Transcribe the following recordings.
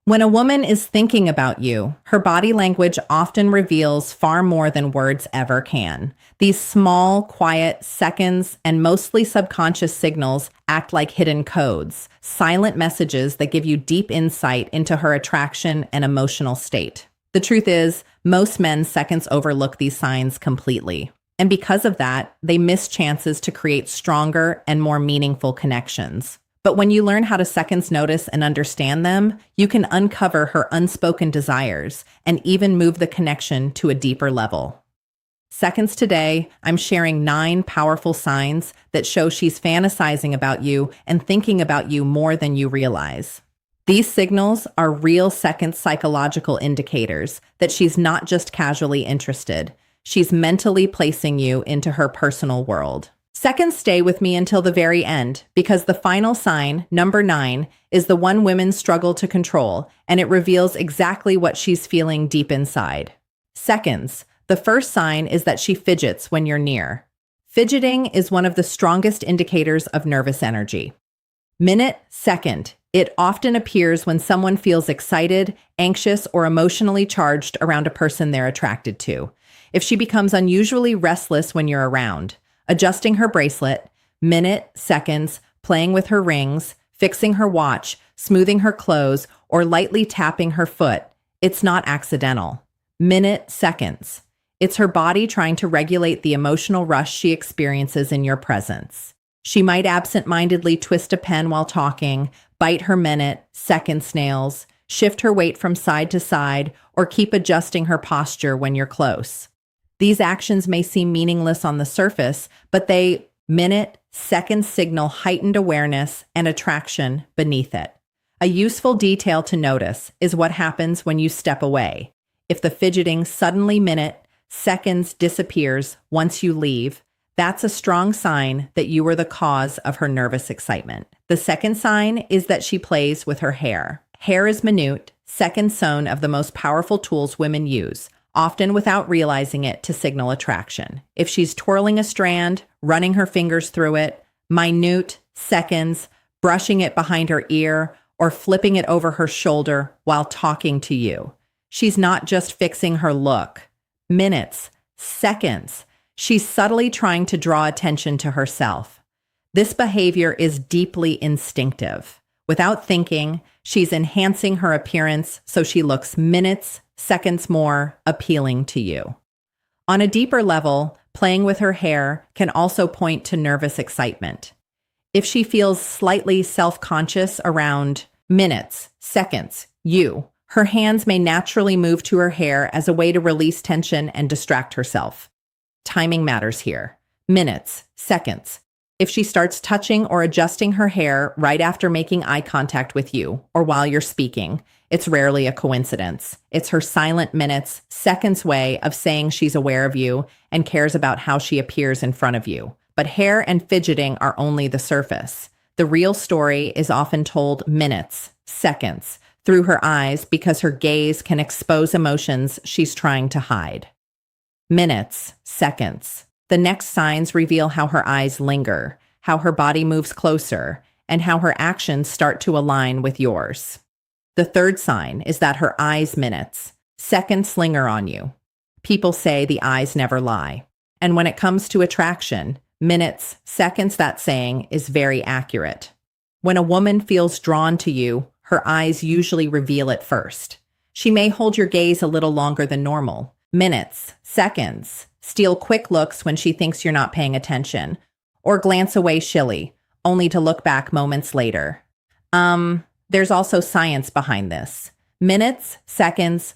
When a woman is thinking about you, her body language often reveals far more than words ever can. These small, quiet seconds and mostly subconscious signals act like hidden codes, silent messages that give you deep insight into her attraction and emotional state. The truth is, most men's seconds overlook these signs completely. And because of that, they miss chances to create stronger and more meaningful connections. But when you learn how to seconds notice and understand them, you can uncover her unspoken desires and even move the connection to a deeper level. Seconds today, I'm sharing 9 powerful signs that show she's fantasizing about you and thinking about you more than you realize. These signals are real second psychological indicators that she's not just casually interested. She's mentally placing you into her personal world. Seconds stay with me until the very end, because the final sign, number 9, is the one women struggle to control, and it reveals exactly what she's feeling deep inside. Seconds. The first sign is that she fidgets when you're near. Fidgeting is one of the strongest indicators of nervous energy. Minute, second. It often appears when someone feels excited, anxious, or emotionally charged around a person they're attracted to. If she becomes unusually restless when you're around, adjusting her bracelet, minute, seconds, playing with her rings, fixing her watch, smoothing her clothes, or lightly tapping her foot, it's not accidental. Minute, seconds. It's her body trying to regulate the emotional rush she experiences in your presence. She might absent-mindedly twist a pen while talking, bite her minute, seconds nails, shift her weight from side to side, or keep adjusting her posture when you're close. These actions may seem meaningless on the surface, but they, minute, second signal heightened awareness and attraction beneath it. A useful detail to notice is what happens when you step away. If the fidgeting suddenly minute, seconds disappears once you leave, that's a strong sign that you were the cause of her nervous excitement. The second sign is that she plays with her hair. Hair is minute, second zone of the most powerful tools women use, often without realizing it to signal attraction. If she's twirling a strand, running her fingers through it, minute, seconds, brushing it behind her ear, or flipping it over her shoulder while talking to you, she's not just fixing her look. Minutes, seconds, she's subtly trying to draw attention to herself. This behavior is deeply instinctive. Without thinking, she's enhancing her appearance so she looks minutes, seconds more appealing to you. On a deeper level, playing with her hair can also point to nervous excitement. If she feels slightly self-conscious around minutes, seconds, you, her hands may naturally move to her hair as a way to release tension and distract herself. Timing matters here. Minutes, seconds. If she starts touching or adjusting her hair right after making eye contact with you or while you're speaking, it's rarely a coincidence. It's her silent minutes, seconds way of saying she's aware of you and cares about how she appears in front of you. But hair and fidgeting are only the surface. The real story is often told minutes, seconds, through her eyes because her gaze can expose emotions she's trying to hide. Minutes, seconds. The next signs reveal how her eyes linger, how her body moves closer, and how her actions start to align with yours. The third sign is that her eyes minutes, seconds linger on you. People say the eyes never lie. And when it comes to attraction, minutes, seconds, that saying is very accurate. When a woman feels drawn to you, her eyes usually reveal it first. She may hold your gaze a little longer than normal. Minutes, seconds, steal quick looks when she thinks you're not paying attention, or glance away shilly, only to look back moments later. There's also science behind this. Minutes, seconds,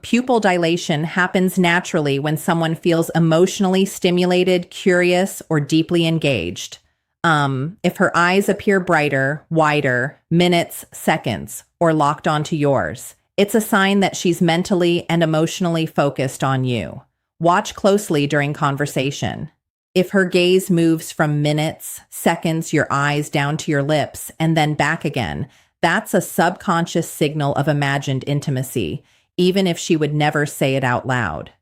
pupil dilation happens naturally when someone feels emotionally stimulated, curious, or deeply engaged. If her eyes appear brighter, wider, minutes, seconds, or locked onto yours, it's a sign that she's mentally and emotionally focused on you. Watch closely during conversation. If her gaze moves from minutes, seconds, your eyes down to your lips, and then back again, that's a subconscious signal of imagined intimacy, even if she would never say it out loud.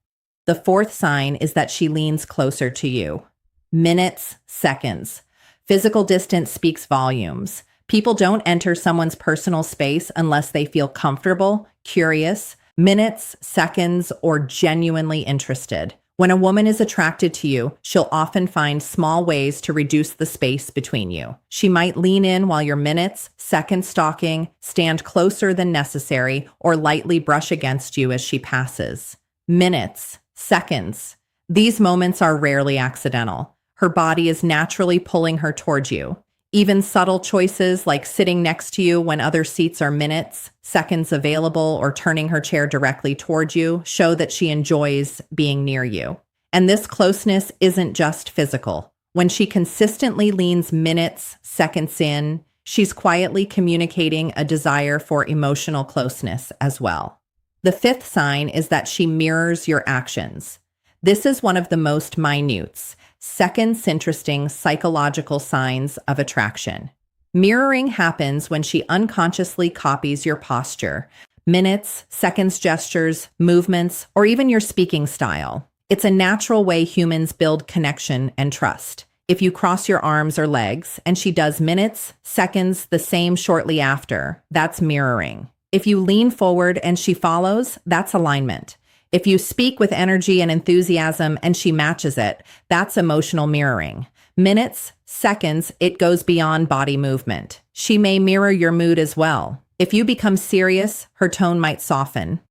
The fourth sign is that she leans closer to you. Minutes, seconds. Physical distance speaks volumes. People don't enter someone's personal space unless they feel comfortable, curious, minutes, seconds, or genuinely interested. When a woman is attracted to you, she'll often find small ways to reduce the space between you. She might lean in while you're minutes, seconds stalking, stand closer than necessary, or lightly brush against you as she passes. Minutes, seconds. These moments are rarely accidental. Her body is naturally pulling her towards you. Even subtle choices like sitting next to you when other seats are minutes, seconds available, or turning her chair directly toward you show that she enjoys being near you. And this closeness isn't just physical. When she consistently leans minutes, seconds in, she's quietly communicating a desire for emotional closeness as well. The fifth sign is that she mirrors your actions. This is one of the most minute, seconds interesting psychological signs of attraction. Mirroring happens when she unconsciously copies your posture, minutes, seconds gestures, movements, or even your speaking style. It's a natural way humans build connection and trust. If you cross your arms or legs and she does minutes, seconds the same shortly after, that's mirroring. If you lean forward and she follows, that's alignment. If you speak with energy and enthusiasm and she matches it, that's emotional mirroring. Minutes, seconds, it goes beyond body movement. She may mirror your mood as well. If you become serious, her tone might soften.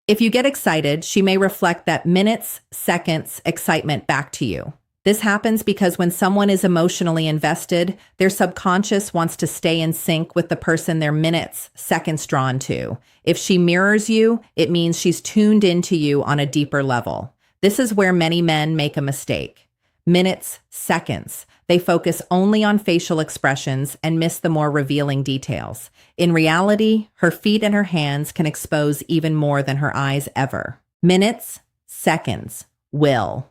If you get excited, she may reflect that minutes, seconds, excitement back to you. This happens because when someone is emotionally invested, their subconscious wants to stay in sync with the person they're minutes, seconds drawn to. If she mirrors you, it means she's tuned into you on a deeper level. This is where many men make a mistake. Minutes, seconds. They focus only on facial expressions and miss the more revealing details. In reality, her feet and her hands can expose even more than her eyes ever. Minutes, seconds, will.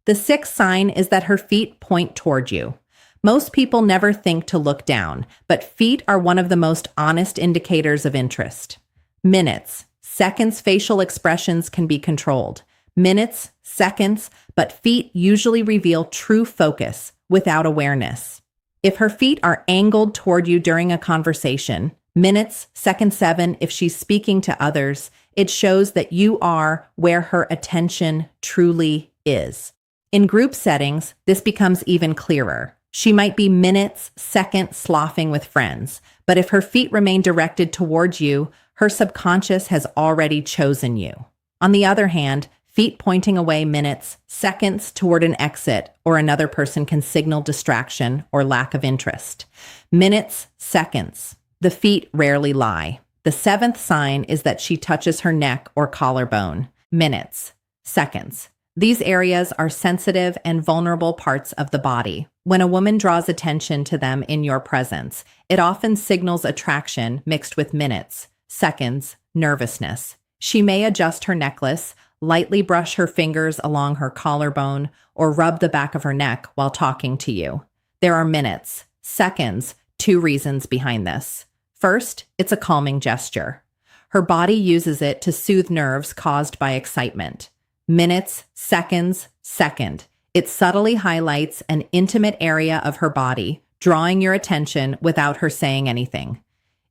The sixth sign is that her feet point toward you. Most people never think to look down, but feet are one of the most honest indicators of interest. Minutes, seconds, facial expressions can be controlled. Minutes, seconds, but feet usually reveal true focus without awareness. If her feet are angled toward you during a conversation, minutes, second 7, if she's speaking to others, it shows that you are where her attention truly is. In group settings, this becomes even clearer. She might be minutes, seconds sloughing with friends, but if her feet remain directed towards you, her subconscious has already chosen you. On the other hand, feet pointing away minutes, seconds toward an exit or another person can signal distraction or lack of interest. Minutes, seconds. The feet rarely lie. The seventh sign is that she touches her neck or collarbone. Minutes, seconds. These areas are sensitive and vulnerable parts of the body. When a woman draws attention to them in your presence, it often signals attraction mixed with minutes, seconds, nervousness. She may adjust her necklace, lightly brush her fingers along her collarbone, or rub the back of her neck while talking to you. There are minutes, seconds, 2 reasons behind this. First, it's a calming gesture. Her body uses it to soothe nerves caused by excitement. Minutes, seconds, second. It subtly highlights an intimate area of her body, drawing your attention without her saying anything.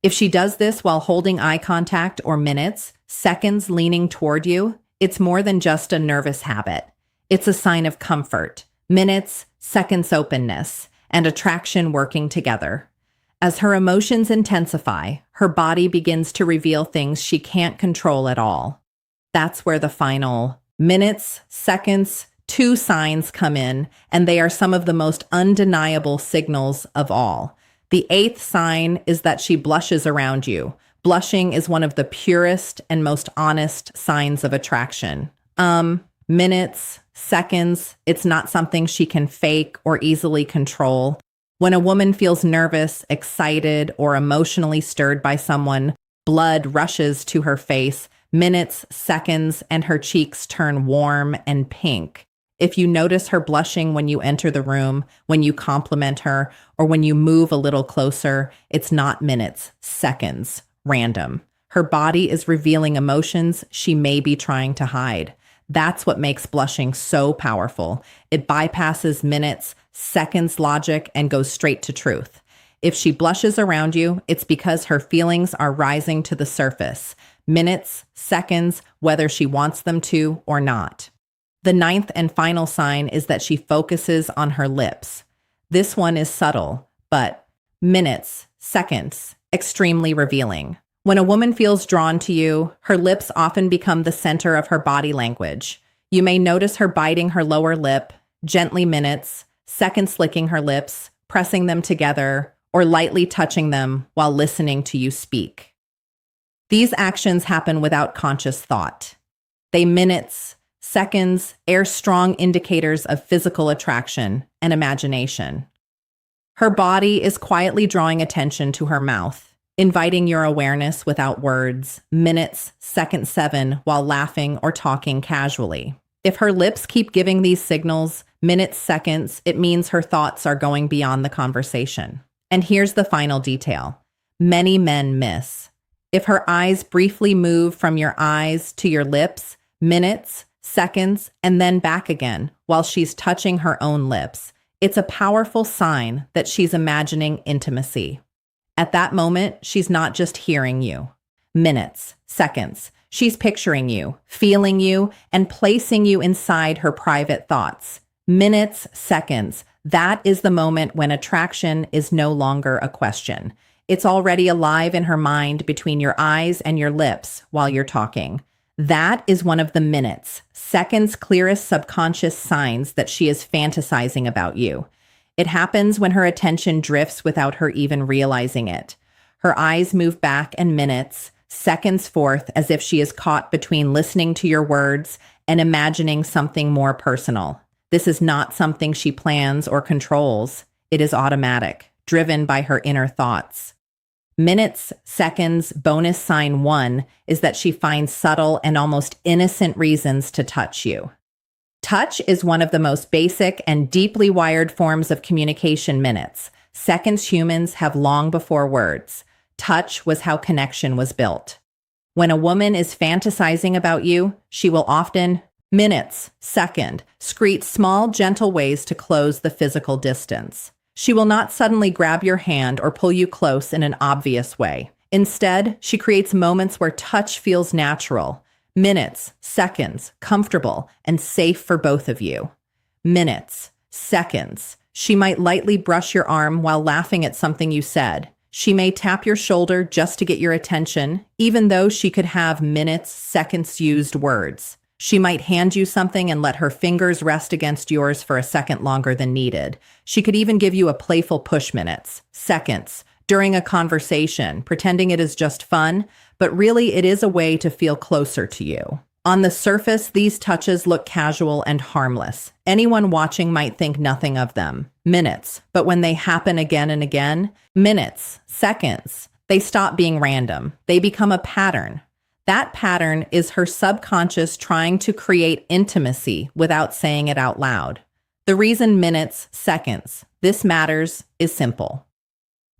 If she does this while holding eye contact or minutes, seconds leaning toward you, it's more than just a nervous habit. It's a sign of comfort, minutes, seconds openness, and attraction working together. As her emotions intensify, her body begins to reveal things she can't control at all. That's where the final minutes, seconds, 2 signs come in, and they are some of the most undeniable signals of all. The 8th sign is that she blushes around you. Blushing is one of the purest and most honest signs of attraction. Minutes, seconds, it's not something she can fake or easily control. When a woman feels nervous, excited, or emotionally stirred by someone, blood rushes to her face. Minutes, seconds, and her cheeks turn warm and pink. If you notice her blushing when you enter the room, when you compliment her, or when you move a little closer, it's not minutes, seconds, random. Her body is revealing emotions she may be trying to hide. That's what makes blushing so powerful. It bypasses minutes, seconds logic and goes straight to truth. If she blushes around you, it's because her feelings are rising to the surface. Minutes, seconds, whether she wants them to or not. The ninth and final sign is that she focuses on her lips. This one is subtle, but minutes, seconds, extremely revealing. When a woman feels drawn to you, her lips often become the center of her body language. You may notice her biting her lower lip, gently minutes, seconds licking her lips, pressing them together, or lightly touching them while listening to you speak. These actions happen without conscious thought. They minutes, seconds, air strong indicators of physical attraction and imagination. Her body is quietly drawing attention to her mouth, inviting your awareness without words, minutes, second 7, while laughing or talking casually. If her lips keep giving these signals, minutes, seconds, it means her thoughts are going beyond the conversation. And here's the final detail. Many men miss. If her eyes briefly move from your eyes to your lips, minutes, seconds, and then back again while she's touching her own lips, it's a powerful sign that she's imagining intimacy. At that moment, she's not just hearing you. Minutes, seconds, she's picturing you, feeling you, and placing you inside her private thoughts. Minutes, seconds, that is the moment when attraction is no longer a question. It's already alive in her mind between your eyes and your lips while you're talking. That is one of the minutes, seconds clearest subconscious signs that she is fantasizing about you. It happens when her attention drifts without her even realizing it. Her eyes move back and minutes, seconds forth as if she is caught between listening to your words and imagining something more personal. This is not something she plans or controls. It is automatic, driven by her inner thoughts. Minutes, seconds, bonus sign 1 is that she finds subtle and almost innocent reasons to touch you. Touch is one of the most basic and deeply wired forms of communication. Minutes, seconds humans have long before words. Touch was how connection was built. When a woman is fantasizing about you, she will often, minutes, second, secrete small, gentle ways to close the physical distance. She will not suddenly grab your hand or pull you close in an obvious way. Instead, she creates moments where touch feels natural. Minutes, seconds, comfortable, and safe for both of you. Minutes, seconds. She might lightly brush your arm while laughing at something you said. She may tap your shoulder just to get your attention, even though she could have minutes, seconds used words. She might hand you something and let her fingers rest against yours for a second longer than needed. She could even give you a playful push. Minutes, seconds, during a conversation, pretending it is just fun, but really it is a way to feel closer to you. On the surface, these touches look casual and harmless. Anyone watching might think nothing of them. Minutes, but when they happen again and again, minutes, seconds, they stop being random. They become a pattern. That pattern is her subconscious trying to create intimacy without saying it out loud. The reason minutes, seconds, this matters is simple.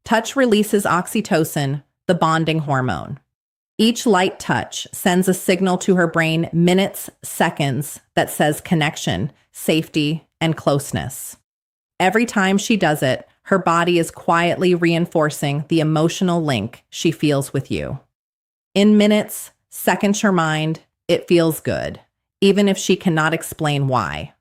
Touch releases oxytocin, the bonding hormone. Each light touch sends a signal to her brain, minutes, seconds, that says connection, safety, and closeness. Every time she does it, her body is quietly reinforcing the emotional link she feels with you. In minutes, seconds her mind, it feels good, even if she cannot explain why.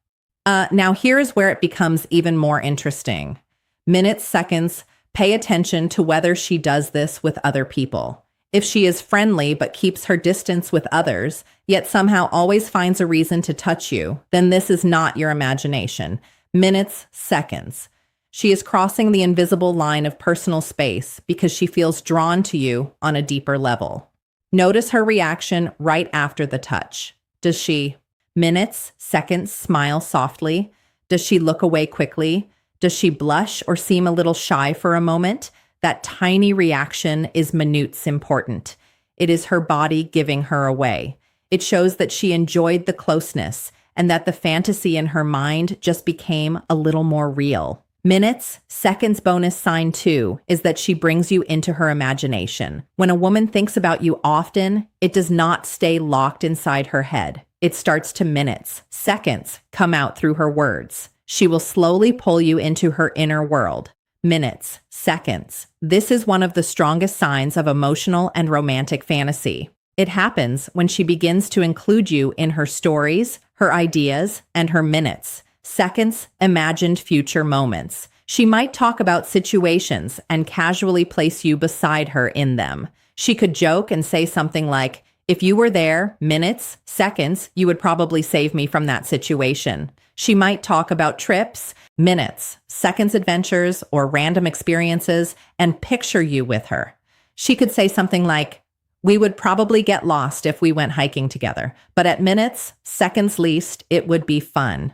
Now here's where it becomes even more interesting. Minutes, seconds, pay attention to whether she does this with other people. If she is friendly but keeps her distance with others, yet somehow always finds a reason to touch you, then this is not your imagination. Minutes, seconds. She is crossing the invisible line of personal space because she feels drawn to you on a deeper level. Notice her reaction right after the touch. Does she, minutes, seconds, smile softly? Does she look away quickly? Does she blush or seem a little shy for a moment? That tiny reaction is minutes important. It is her body giving her away. It shows that she enjoyed the closeness and that the fantasy in her mind just became a little more real. Minutes, seconds bonus sign 2 is that she brings you into her imagination. When a woman thinks about you often, it does not stay locked inside her head. It starts to minutes, seconds come out through her words. She will slowly pull you into her inner world. minutes, seconds. This is one of the strongest signs of emotional and romantic fantasy. It happens when she begins to include you in her stories, her ideas, and her minutes, seconds, imagined future moments. She might talk about situations and casually place you beside her in them. She could joke and say something like, "If you were there, minutes, seconds, you would probably save me from that situation." She might talk about trips, minutes, seconds adventures, or random experiences and picture you with her. She could say something like, "We would probably get lost if we went hiking together, but at minutes, seconds least, it would be fun."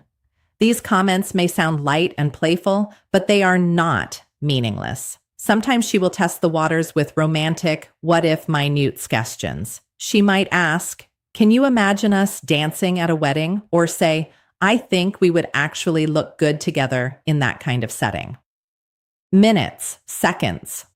These comments may sound light and playful, but they are not meaningless. Sometimes she will test the waters with romantic, what-if minute questions. She might ask, "Can you imagine us dancing at a wedding?" Or say, "I think we would actually look good together in that kind of setting." Minutes, seconds.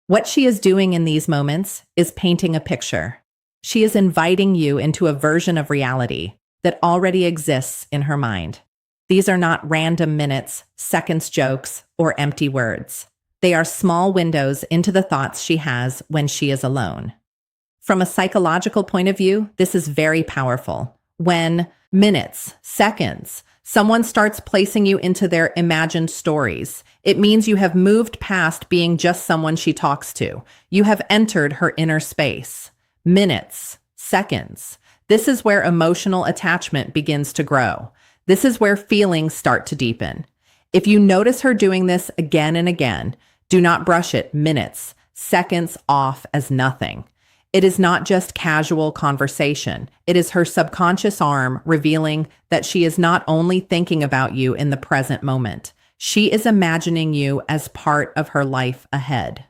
What she is doing in these moments is painting a picture. She is inviting you into a version of reality that already exists in her mind. These are not random minutes, seconds jokes, or empty words. They are small windows into the thoughts she has when she is alone. From a psychological point of view, this is very powerful. When minutes, seconds, someone starts placing you into their imagined stories, it means you have moved past being just someone she talks to. You have entered her inner space. Minutes, seconds. This is where emotional attachment begins to grow. This is where feelings start to deepen. If you notice her doing this again and again, do not brush it minutes, seconds off as nothing. It is not just casual conversation. It is her subconscious arm revealing that she is not only thinking about you in the present moment, she is imagining you as part of her life ahead.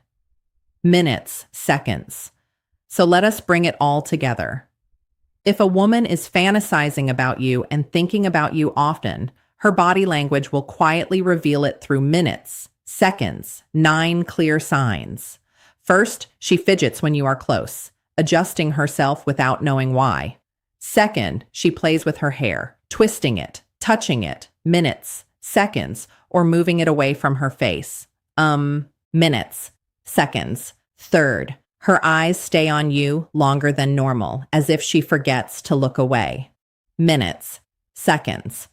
Minutes, seconds. So let us bring it all together. If a woman is fantasizing about you and thinking about you often, her body language will quietly reveal it through minutes, seconds, 9 clear signs. First, she fidgets when you are close, adjusting herself without knowing why. Second, she plays with her hair, twisting it, touching it, minutes, seconds, or moving it away from her face. Minutes, seconds. Third, her eyes stay on you longer than normal, as if she forgets to look away. Minutes, seconds.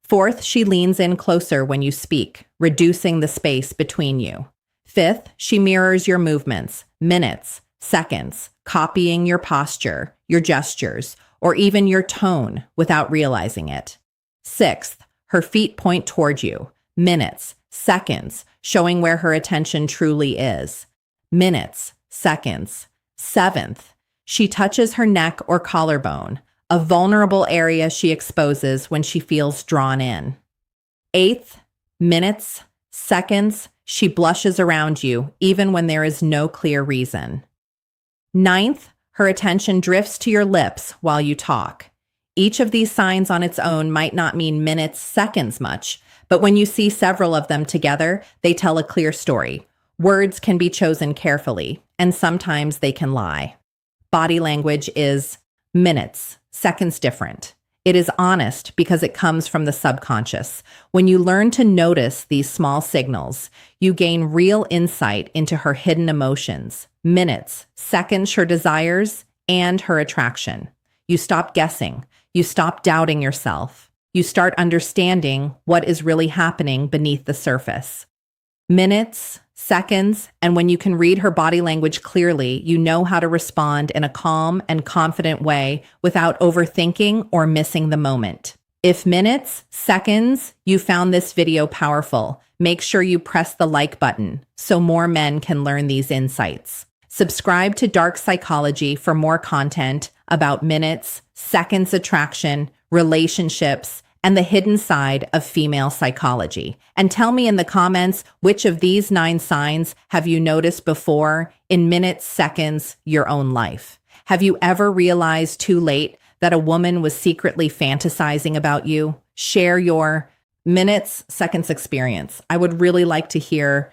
Fourth, she leans in closer when you speak, reducing the space between you. Fifth, she mirrors your movements, minutes, seconds, copying your posture, your gestures, or even your tone without realizing it. Sixth, her feet point toward you, minutes, seconds, showing where her attention truly is. Minutes, seconds. Seventh, she touches her neck or collarbone, a vulnerable area she exposes when she feels drawn in. Eighth, minutes, seconds, she blushes around you even when there is no clear reason. Ninth, her attention drifts to your lips while you talk. Each of these signs on its own might not mean minutes, seconds much, but when you see several of them together, they tell a clear story. Words can be chosen carefully, and sometimes they can lie. Body language is minutes, seconds different. It is honest because it comes from the subconscious. When you learn to notice these small signals, you gain real insight into her hidden emotions, minutes, seconds, her desires, and her attraction. You stop guessing. You stop doubting yourself. You start understanding what is really happening beneath the surface. Minutes, seconds, and when you can read her body language clearly, you know how to respond in a calm and confident way without overthinking or missing the moment. If minutes, seconds, you found this video powerful, make sure you press the like button so more men can learn these insights. Subscribe to Dark Psychology for more content about minutes, seconds attraction, relationships, and the hidden side of female psychology. And tell me in the comments, which of these 9 signs have you noticed before in minutes, seconds, your own life? Have you ever realized too late that a woman was secretly fantasizing about you? Share your minutes, seconds experience. I would really like to hear